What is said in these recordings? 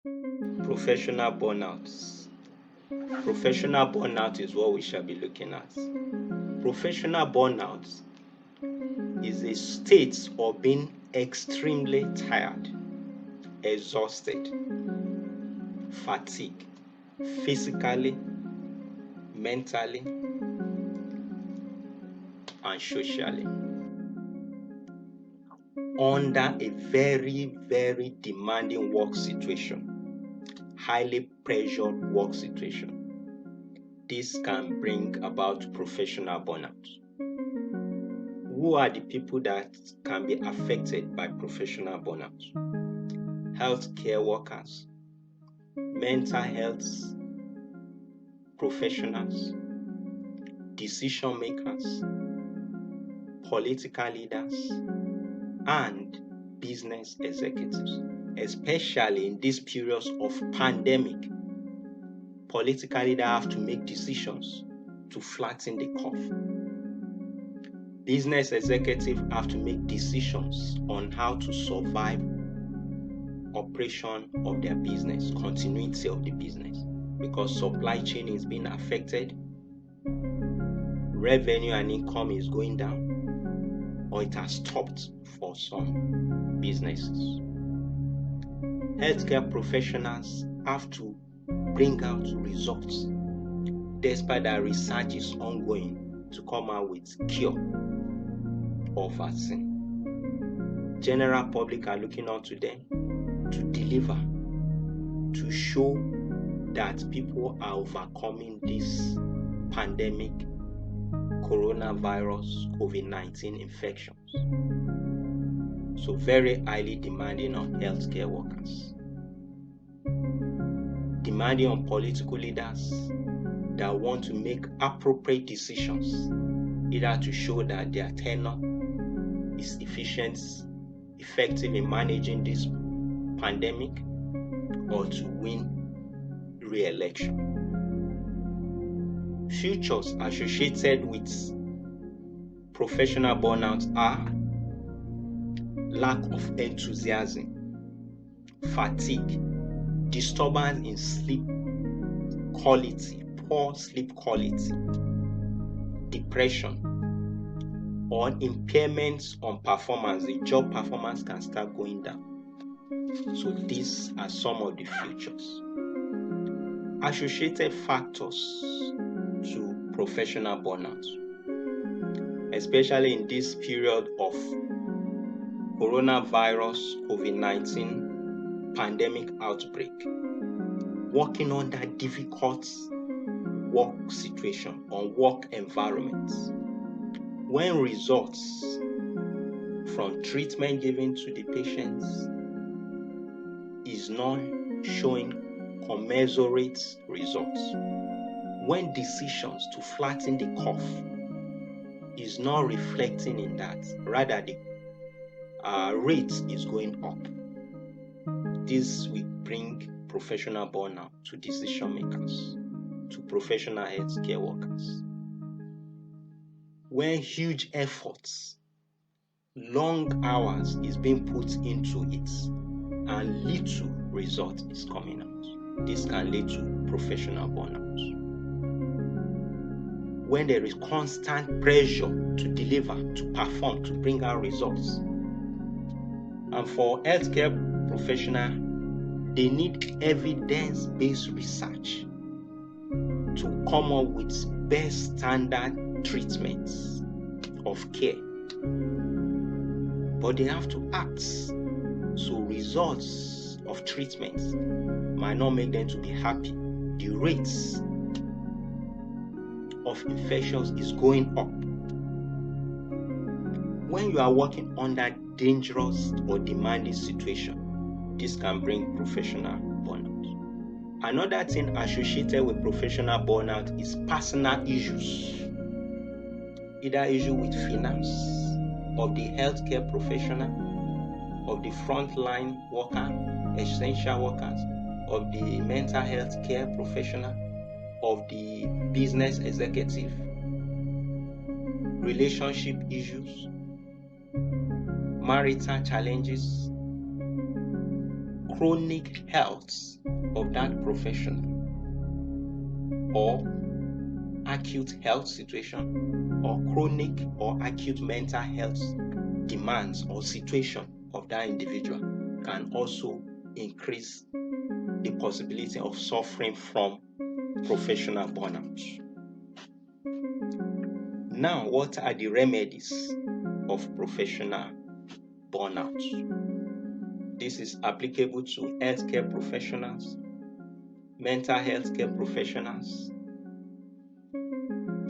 Professional burnout. Professional burnout is what we shall be looking at. Professional burnout is a state of being extremely tired, exhausted, fatigued, physically, mentally, and socially, under a very, very demanding work situation, highly pressured work situation. This can bring about professional burnout. Who are the people that can be affected by professional burnout? Healthcare workers, mental health professionals, decision makers, political leaders, and business executives, especially in these periods of pandemic. Political leaders have to make decisions to flatten the curve. Business executives have to make decisions on how to survive operation of their business, continuity of the business, because supply chain is being affected, revenue and income is going down, or it has stopped for some businesses. Healthcare professionals have to bring out results despite that research is ongoing to come out with cure or vaccine. General public are looking out to them to deliver, to show that people are overcoming this pandemic, coronavirus, COVID-19 infections. So very highly demanding on healthcare workers. Demanding on political leaders that want to make appropriate decisions, either to show that their tenure is efficient, effective in managing this pandemic, or to win re-election. Futures associated with professional burnout are lack of enthusiasm, fatigue, disturbance in sleep quality, poor sleep quality, depression, or impairments on performance. The job performance can start going down. So these are some of the features. Associated factors to professional burnout, especially in this period of coronavirus, COVID-19 pandemic outbreak, working under difficult work situation or work environments. When results from treatment given to the patients is not showing commensurate results, when decisions to flatten the curve is not reflecting in that, rather the rate is going up, this will bring professional burnout to decision makers, to professional healthcare workers. When huge efforts, long hours is being put into it and little result is coming out, this can lead to professional burnout. When there is constant pressure to deliver, to perform, to bring out results. And for healthcare professionals, they need evidence-based research to come up with best standard treatments of care. But they have to act. So results of treatments might not make them to be happy. The rates of infections is going up. When you are working under dangerous or demanding situation, this can bring professional burnout. Another thing associated with professional burnout is personal issues. Either issue with finance of the healthcare professional, of the frontline worker, essential workers, of the mental health care professional, of the business executive, relationship issues, marital challenges, chronic health of that professional or acute health situation or chronic or acute mental health demands or situation of that individual can also increase the possibility of suffering from professional burnout. Now, what are the remedies of professional burnout? This is applicable to healthcare professionals, mental health care professionals,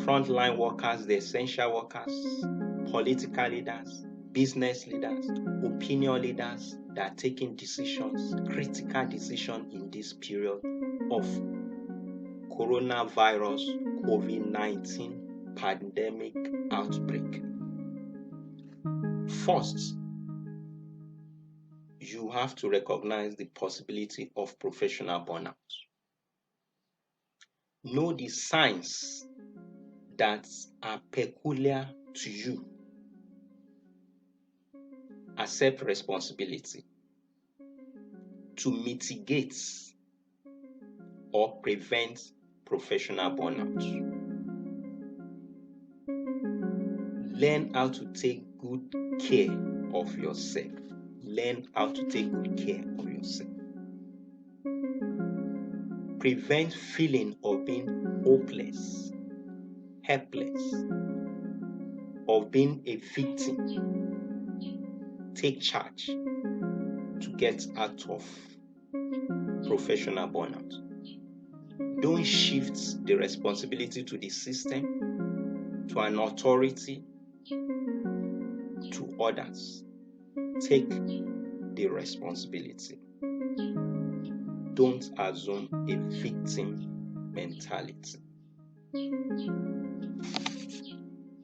frontline workers, the essential workers, political leaders, business leaders, opinion leaders that are taking decisions, critical decisions in this period of coronavirus COVID-19 pandemic outbreak. First, you have to recognize the possibility of professional burnout. Know the signs that are peculiar to you. Accept responsibility to mitigate or prevent professional burnout. Learn how to take good care of yourself. Learn how to take good care of yourself. Prevent feeling of being hopeless, helpless, of being a victim. Take charge to get out of professional burnout. Don't shift the responsibility to the system, to an authority, to others. Take the responsibility. Don't assume a victim mentality.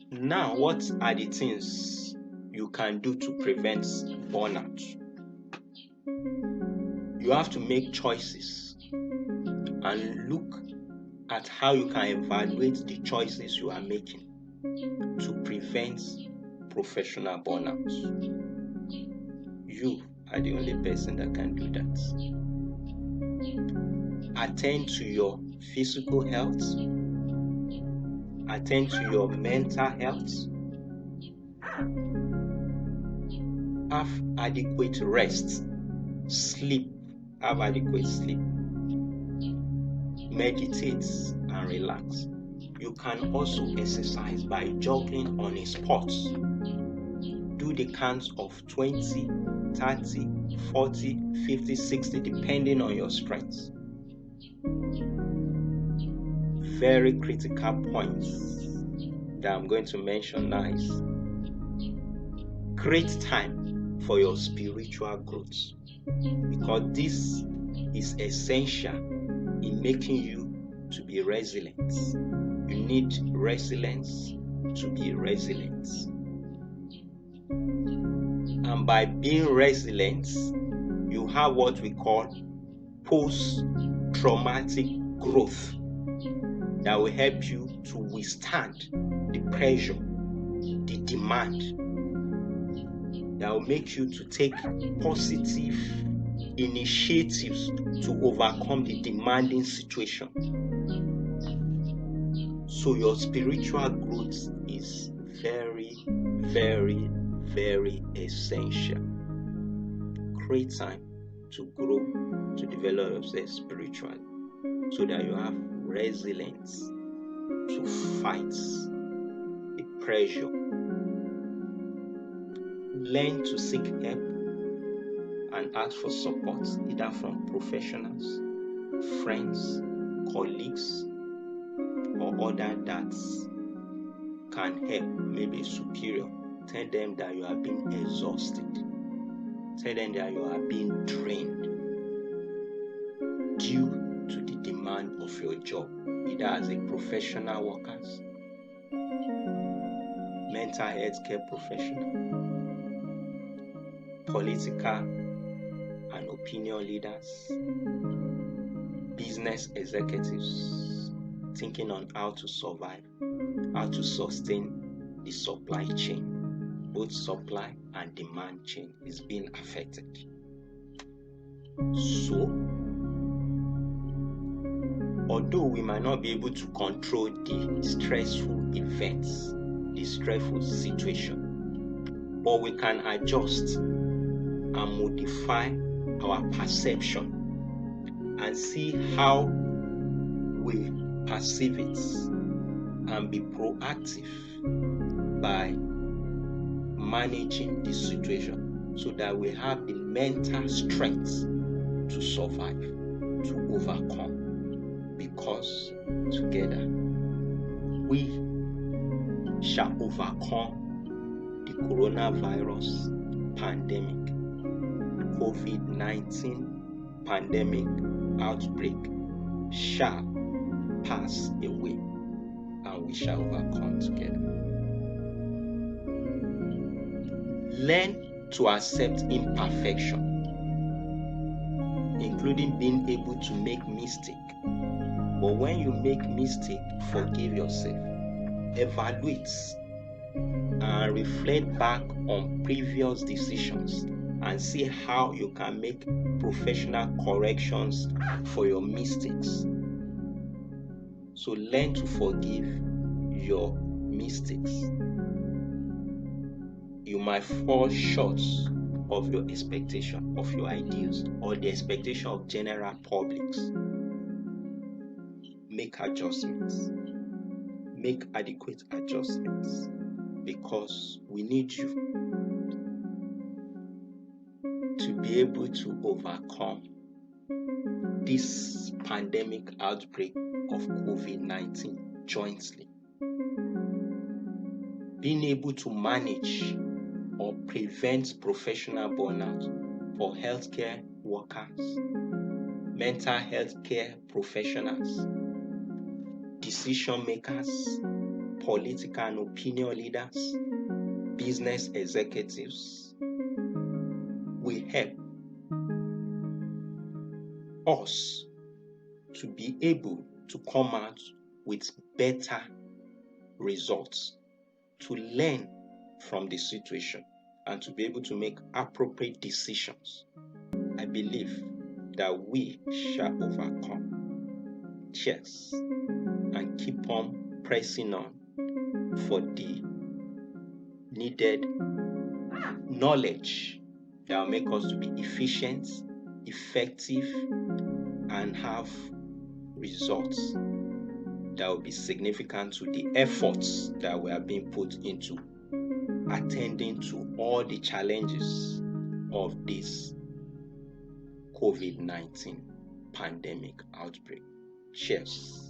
Now, what are the things you can do to prevent burnout? You have to make choices and look at how you can evaluate the choices you are making to prevent professional burnout. You are the only person that can do that. Attend to your physical health. Attend to your mental health. Have adequate rest. Sleep. Have adequate sleep. Meditate and relax. You can also exercise by jogging on a spot. Do the counts of 20, 30, 40, 50, 60, depending on your strength. Very critical points that I'm going to mention now is create time for your spiritual growth, because this is essential in making you to be resilient. You need resilience to be resilient. And by being resilient, you have what we call post-traumatic growth that will help you to withstand the pressure, the demand, that will make you to take positive initiatives to overcome the demanding situation. So your spiritual growth is very, very, very essential. Create time to grow, to develop yourself spiritually, so that you have resilience to fight the pressure. Learn to seek help and ask for support, either from professionals, friends, colleagues, or others that can help, maybe superior. Tell them that you are being exhausted. Tell them that you are being drained due to the demand of your job, either as a professional worker, mental health care professional, political and opinion leaders, business executives thinking on how to survive, how to sustain the supply chain. Both supply and demand chain is being affected. So, although we might not be able to control the stressful events, the stressful situation, but we can adjust and modify our perception and see how we perceive it and be proactive by managing this situation so that we have the mental strength to survive, to overcome, because together we shall overcome the coronavirus pandemic, COVID-19 pandemic outbreak shall pass away and we shall overcome together. Learn to accept imperfection, including being able to make mistake. But when you make mistake, forgive yourself. Evaluate and reflect back on previous decisions and see how you can make professional corrections for your mistakes. So learn to forgive your mistakes. You might fall short of your expectation, of your ideals, or the expectation of general publics. Make adjustments. Make adequate adjustments, because we need you to be able to overcome this pandemic outbreak of COVID-19 jointly. Being able to manage or prevent professional burnout for healthcare workers, mental health care professionals, decision makers, political and opinion leaders, business executives, will help us to be able to come out with better results, to learn from the situation, and to be able to make appropriate decisions. I believe that we shall overcome. Cheers, and keep on pressing on for the needed knowledge that will make us to be efficient, effective, and have results that will be significant to the efforts that we are being put into attending to all the challenges of this COVID-19 pandemic outbreak. Cheers.